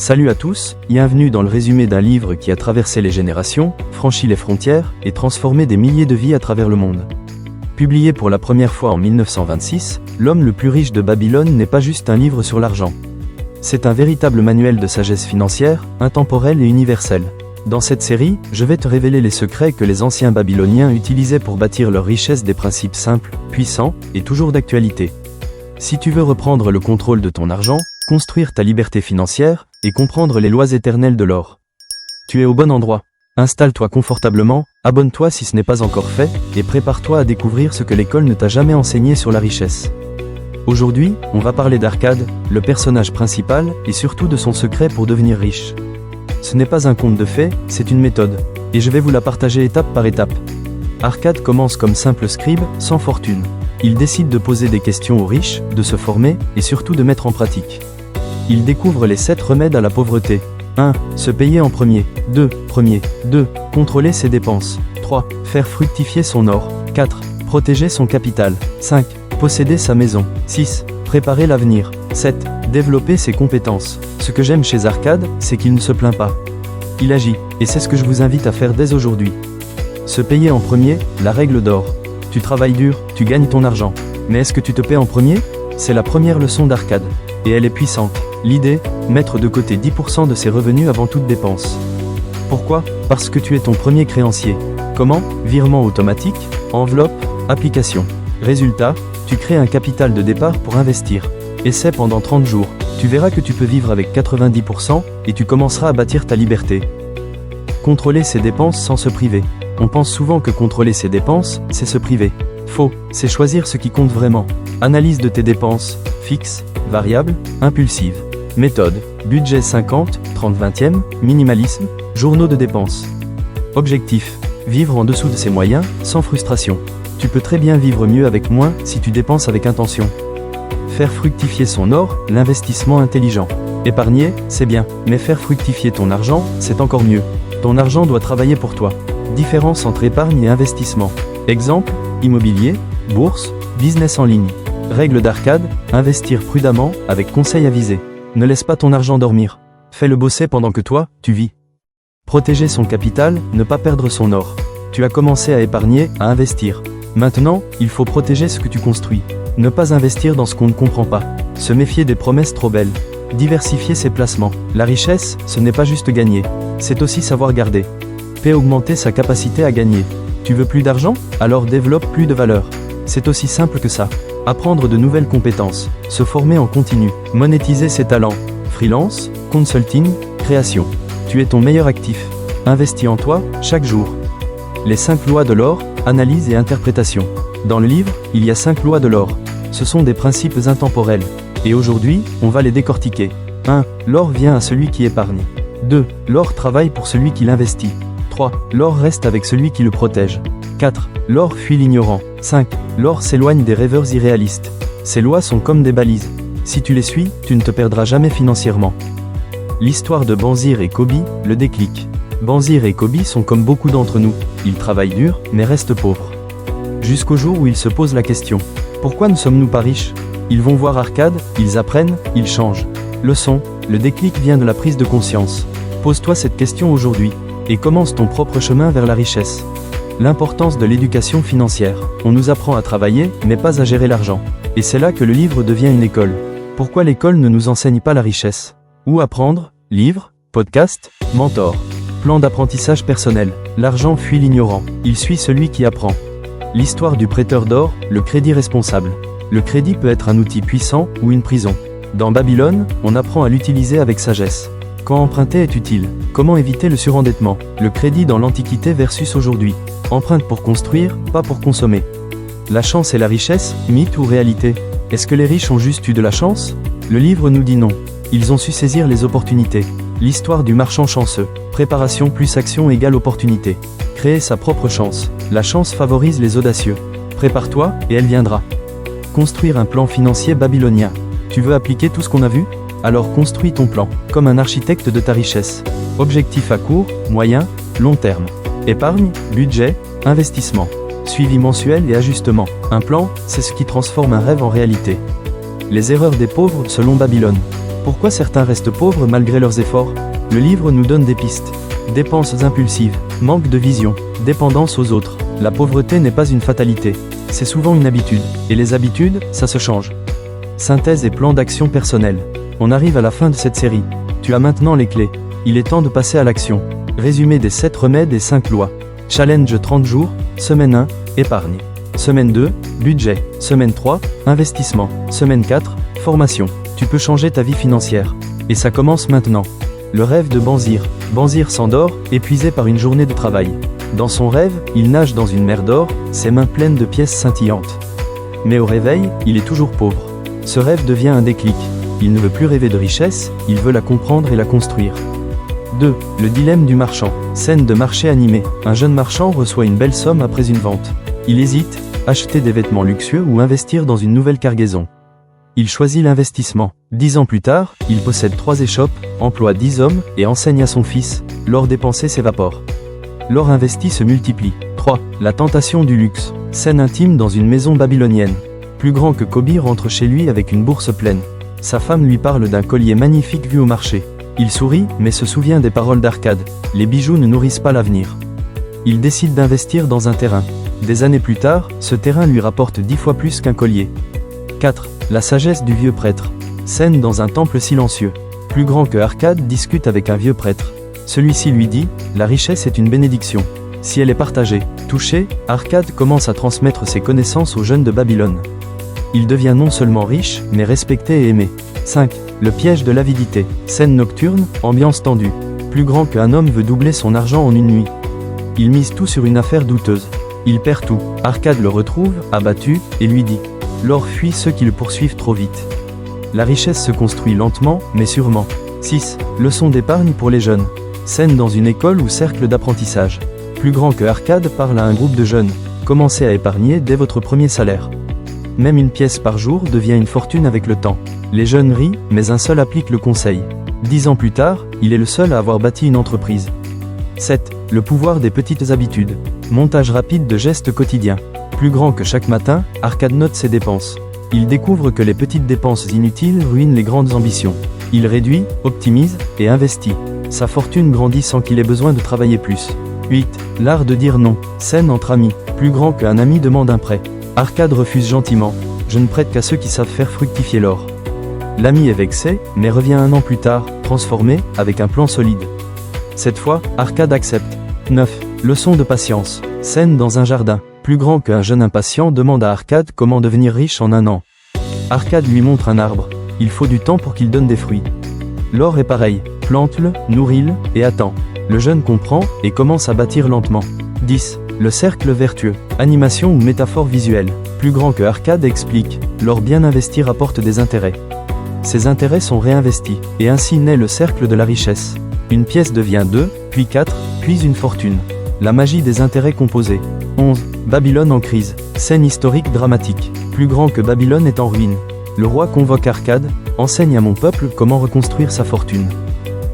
Salut à tous, bienvenue dans le résumé d'un livre qui a traversé les générations, franchi les frontières et transformé des milliers de vies à travers le monde. Publié pour la première fois en 1926, L'homme le plus riche de Babylone n'est pas juste un livre sur l'argent. C'est un véritable manuel de sagesse financière, intemporelle et universelle. Dans cette série, je vais te révéler les secrets que les anciens Babyloniens utilisaient pour bâtir leur richesse, des principes simples, puissants et toujours d'actualité. Si tu veux reprendre le contrôle de ton argent, construire ta liberté financière et comprendre les lois éternelles de l'or, tu es au bon endroit. Installe-toi confortablement, abonne-toi si ce n'est pas encore fait, et prépare-toi à découvrir ce que l'école ne t'a jamais enseigné sur la richesse. Aujourd'hui, on va parler d'Arcade, le personnage principal, et surtout de son secret pour devenir riche. Ce n'est pas un conte de fées, c'est une méthode, et je vais vous la partager étape par étape. Arcade commence comme simple scribe, sans fortune. Il décide de poser des questions aux riches, de se former, et surtout de mettre en pratique. Il découvre les 7 remèdes à la pauvreté. 1. Se payer en premier. 2. 2. Contrôler ses dépenses. 3. Faire fructifier son or. 4. Protéger son capital. 5. Posséder sa maison. 6. Préparer l'avenir. 7. Développer ses compétences. Ce que j'aime chez Arcade, c'est qu'il ne se plaint pas. Il agit, et c'est ce que je vous invite à faire dès aujourd'hui. Se payer en premier, la règle d'or. Tu travailles dur, tu gagnes ton argent. Mais est-ce que tu te paies en premier? C'est la première leçon d'Arcade. Et elle est puissante. L'idée, mettre de côté 10% de ses revenus avant toute dépense. Pourquoi? Parce que tu es ton premier créancier. Comment? Virement automatique, enveloppe, application. Résultat, tu crées un capital de départ pour investir. Essaie pendant 30 jours. Tu verras que tu peux vivre avec 90% et tu commenceras à bâtir ta liberté. Contrôler ses dépenses sans se priver. On pense souvent que contrôler ses dépenses, c'est se priver. Faux, c'est choisir ce qui compte vraiment. Analyse de tes dépenses, fixes, variables, impulsives. Méthode, budget 50, 30-20e, minimalisme, journaux de dépenses. Objectif, vivre en dessous de ses moyens, sans frustration. Tu peux très bien vivre mieux avec moins si tu dépenses avec intention. Faire fructifier son or, l'investissement intelligent. Épargner, c'est bien, mais faire fructifier ton argent, c'est encore mieux. Ton argent doit travailler pour toi. Différence entre épargne et investissement. Exemple, immobilier, bourse, business en ligne. Règle d'Arcade, investir prudemment, avec conseils avisés. Ne laisse pas ton argent dormir. Fais-le bosser pendant que toi, tu vis. Protéger son capital, ne pas perdre son or. Tu as commencé à épargner, à investir. Maintenant, il faut protéger ce que tu construis. Ne pas investir dans ce qu'on ne comprend pas. Se méfier des promesses trop belles. Diversifier ses placements. La richesse, ce n'est pas juste gagner. C'est aussi savoir garder. Augmenter sa capacité à gagner. Tu veux plus d'argent? Alors développe plus de valeur. C'est aussi simple que ça. Apprendre de nouvelles compétences. Se former en continu. Monétiser ses talents. Freelance, consulting, création. Tu es ton meilleur actif. Investis en toi, chaque jour. Les 5 lois de l'or, analyse et interprétation. Dans le livre, il y a 5 lois de l'or. Ce sont des principes intemporels. Et aujourd'hui, on va les décortiquer. 1. L'or vient à celui qui épargne. 2. L'or travaille pour celui qui l'investit. 3. L'or reste avec celui qui le protège. 4. L'or fuit l'ignorant. 5. L'or s'éloigne des rêveurs irréalistes. Ces lois sont comme des balises. Si tu les suis, tu ne te perdras jamais financièrement. L'histoire de Banzir et Kobe, le déclic. Banzir et Kobe sont comme beaucoup d'entre nous. Ils travaillent dur, mais restent pauvres. Jusqu'au jour où ils se posent la question. Pourquoi ne sommes-nous pas riches? Ils vont voir Arcade, ils apprennent, ils changent. Leçon, le déclic vient de la prise de conscience. Pose-toi cette question aujourd'hui, et commence ton propre chemin vers la richesse. L'importance de l'éducation financière. On nous apprend à travailler, mais pas à gérer l'argent. Et c'est là que le livre devient une école. Pourquoi l'école ne nous enseigne pas la richesse? Où apprendre? Livres, podcasts, mentors. Plan d'apprentissage personnel. L'argent fuit l'ignorant. Il suit celui qui apprend. L'histoire du prêteur d'or, le crédit responsable. Le crédit peut être un outil puissant ou une prison. Dans Babylone, on apprend à l'utiliser avec sagesse. Quand emprunter est utile. Comment éviter le surendettement? Le crédit dans l'Antiquité versus aujourd'hui. Emprunte pour construire, pas pour consommer. La chance et la richesse, mythe ou réalité? Est-ce que les riches ont juste eu de la chance? Le livre nous dit non. Ils ont su saisir les opportunités. L'histoire du marchand chanceux. Préparation plus action égale opportunité. Créer sa propre chance. La chance favorise les audacieux. Prépare-toi, et elle viendra. Construire un plan financier babylonien. Tu veux appliquer tout ce qu'on a vu? Alors construis ton plan, comme un architecte de ta richesse. Objectif à court, moyen, long terme. Épargne, budget, investissement. Suivi mensuel et ajustement. Un plan, c'est ce qui transforme un rêve en réalité. Les erreurs des pauvres selon Babylone. Pourquoi certains restent pauvres malgré leurs efforts? Le livre nous donne des pistes. Dépenses impulsives, manque de vision, dépendance aux autres. La pauvreté n'est pas une fatalité. C'est souvent une habitude. Et les habitudes, ça se change. Synthèse et plan d'action personnel. On arrive à la fin de cette série. Tu as maintenant les clés. Il est temps de passer à l'action. Résumé des 7 remèdes et 5 lois. Challenge 30 jours, semaine 1, épargne. Semaine 2, budget. Semaine 3, investissement. Semaine 4, formation. Tu peux changer ta vie financière. Et ça commence maintenant. Le rêve de Banzir. Banzir s'endort, épuisé par une journée de travail. Dans son rêve, il nage dans une mer d'or, ses mains pleines de pièces scintillantes. Mais au réveil, il est toujours pauvre. Ce rêve devient un déclic. Il ne veut plus rêver de richesse, il veut la comprendre et la construire. 2. Le dilemme du marchand. Scène de marché animé. Un jeune marchand reçoit une belle somme après une vente. Il hésite, acheter des vêtements luxueux ou investir dans une nouvelle cargaison. Il choisit l'investissement. 10 ans plus tard, il possède 3 échoppes, emploie 10 hommes et enseigne à son fils. L'or dépensé s'évapore. L'or investi se multiplie. 3. La tentation du luxe. Scène intime dans une maison babylonienne. Plus grand que Kobe rentre chez lui avec une bourse pleine. Sa femme lui parle d'un collier magnifique vu au marché. Il sourit, mais se souvient des paroles d'Arcade. Les bijoux ne nourrissent pas l'avenir. Il décide d'investir dans un terrain. Des années plus tard, ce terrain lui rapporte 10 fois plus qu'un collier. 4. La sagesse du vieux prêtre. Scène dans un temple silencieux. Plus grand que Arcade discute avec un vieux prêtre. Celui-ci lui dit, la richesse est une bénédiction. Si elle est partagée, touchée, Arcade commence à transmettre ses connaissances aux jeunes de Babylone. Il devient non seulement riche, mais respecté et aimé. 5. Le piège de l'avidité. Scène nocturne, ambiance tendue. Plus grand qu'un homme veut doubler son argent en une nuit. Il mise tout sur une affaire douteuse. Il perd tout. Arcade le retrouve, abattu, et lui dit « L'or fuit ceux qui le poursuivent trop vite. » La richesse se construit lentement, mais sûrement. 6. Leçon d'épargne pour les jeunes. Scène dans une école ou cercle d'apprentissage. Plus grand que Arcade parle à un groupe de jeunes. Commencez à épargner dès votre premier salaire. Même une pièce par jour devient une fortune avec le temps. Les jeunes rient, mais un seul applique le conseil. 10 ans plus tard, il est le seul à avoir bâti une entreprise. 7. Le pouvoir des petites habitudes. Montage rapide de gestes quotidiens. Plus grand que chaque matin, Arcade note ses dépenses. Il découvre que les petites dépenses inutiles ruinent les grandes ambitions. Il réduit, optimise et investit. Sa fortune grandit sans qu'il ait besoin de travailler plus. 8. L'art de dire non. Scène entre amis. Plus grand qu'un ami demande un prêt. Arcade refuse gentiment. Je ne prête qu'à ceux qui savent faire fructifier l'or. L'ami est vexé, mais revient un an plus tard, transformé, avec un plan solide. Cette fois, Arcade accepte. 9. Leçon de patience. Scène dans un jardin. Plus grand qu'un jeune impatient demande à Arcade comment devenir riche en un an. Arcade lui montre un arbre. Il faut du temps pour qu'il donne des fruits. L'or est pareil. Plante-le, nourris-le, et attends. Le jeune comprend, et commence à bâtir lentement. 10. Le cercle vertueux. Animation ou métaphore visuelle. Plus grand que Arcade explique. L'or bien investi rapporte des intérêts. Ces intérêts sont réinvestis, et ainsi naît le cercle de la richesse. Une pièce devient 2, puis 4, puis une fortune. La magie des intérêts composés. 11. Babylone en crise. Scène historique dramatique. Plus grand que Babylone est en ruine. Le roi convoque Arcade, enseigne à mon peuple comment reconstruire sa fortune.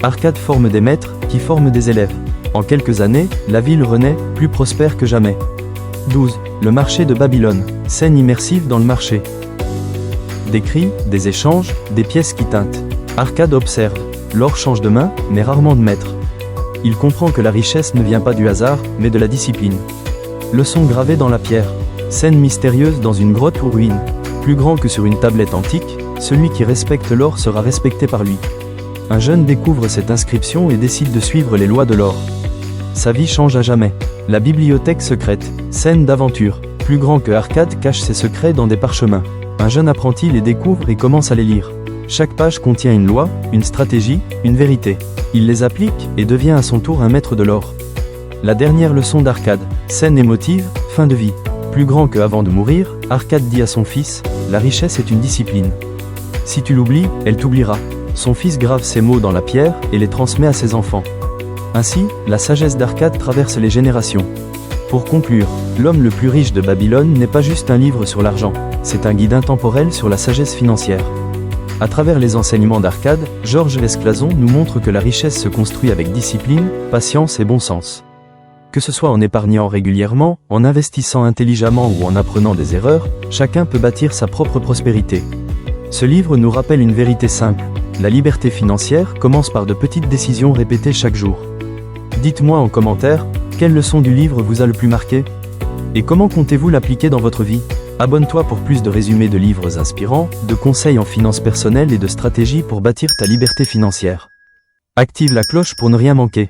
Arcade forme des maîtres, qui forment des élèves. En quelques années, la ville renaît, plus prospère que jamais. 12. Le marché de Babylone. Scène immersive dans le marché. Des cris, des échanges, des pièces qui tintent. Arcade observe. L'or change de main, mais rarement de maître. Il comprend que la richesse ne vient pas du hasard, mais de la discipline. Leçon gravée dans la pierre. Scène mystérieuse dans une grotte ou ruine. Plus grand que sur une tablette antique, celui qui respecte l'or sera respecté par lui. Un jeune découvre cette inscription et décide de suivre les lois de l'or. Sa vie change à jamais. La bibliothèque secrète. Scène d'aventure. Plus grand que Arcade cache ses secrets dans des parchemins. Un jeune apprenti les découvre et commence à les lire. Chaque page contient une loi, une stratégie, une vérité. Il les applique et devient à son tour un maître de l'or. La dernière leçon d'Arcade. Scène émotive, fin de vie. Plus grand que avant de mourir, Arcade dit à son fils, la richesse est une discipline. Si tu l'oublies, elle t'oubliera. Son fils grave ces mots dans la pierre et les transmet à ses enfants. Ainsi, la sagesse d'Arcade traverse les générations. Pour conclure, L'homme le plus riche de Babylone n'est pas juste un livre sur l'argent, c'est un guide intemporel sur la sagesse financière. À travers les enseignements d'Arcade, Georges Lesclazon nous montre que la richesse se construit avec discipline, patience et bon sens. Que ce soit en épargnant régulièrement, en investissant intelligemment ou en apprenant des erreurs, chacun peut bâtir sa propre prospérité. Ce livre nous rappelle une vérité simple. La liberté financière commence par de petites décisions répétées chaque jour. Dites-moi en commentaire, quelle leçon du livre vous a le plus marqué? Et comment comptez-vous l'appliquer dans votre vie? Abonne-toi pour plus de résumés de livres inspirants, de conseils en finances personnelles et de stratégies pour bâtir ta liberté financière. Active la cloche pour ne rien manquer.